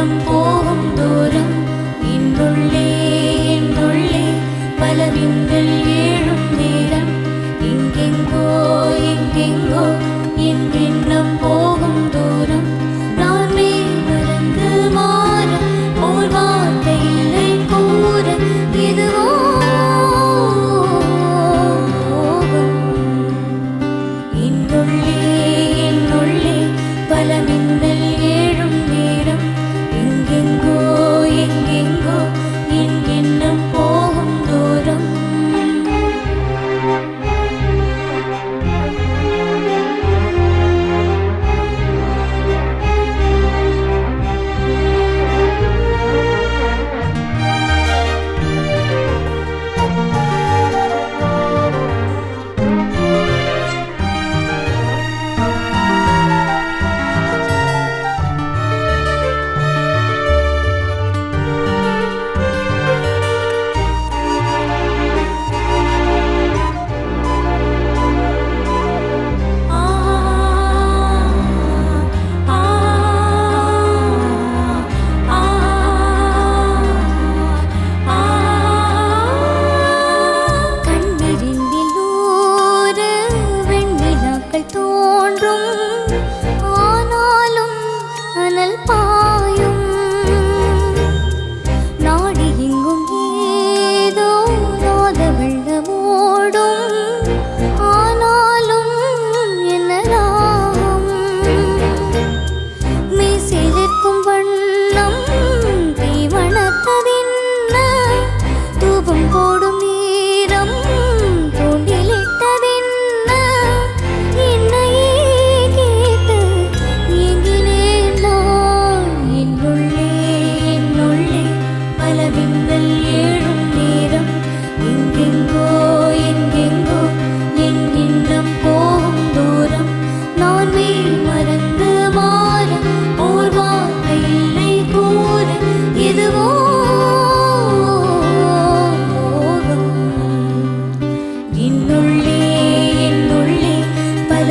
இன்னம் போகும் தூரம் இன்னுள்ளே என்னுள்ளே பல விண்கள் ஏழும் நேரம் எங்கெங்கோ எங்கெங்கோ என் எண்ணம் போகும் தூரம் நான் மறந்து மாற ஓர் வார்த்தை இல்லை கூற இதுவோ இன்னுள்ளே என்னுள்ளே பல மின்னல் ஏழும் நேரம் எங்கெங்கோ எங்கெங்கோ என் எண்ணம் போகும் தூரம் இன்னுள்ளே என்னுள்ளே பல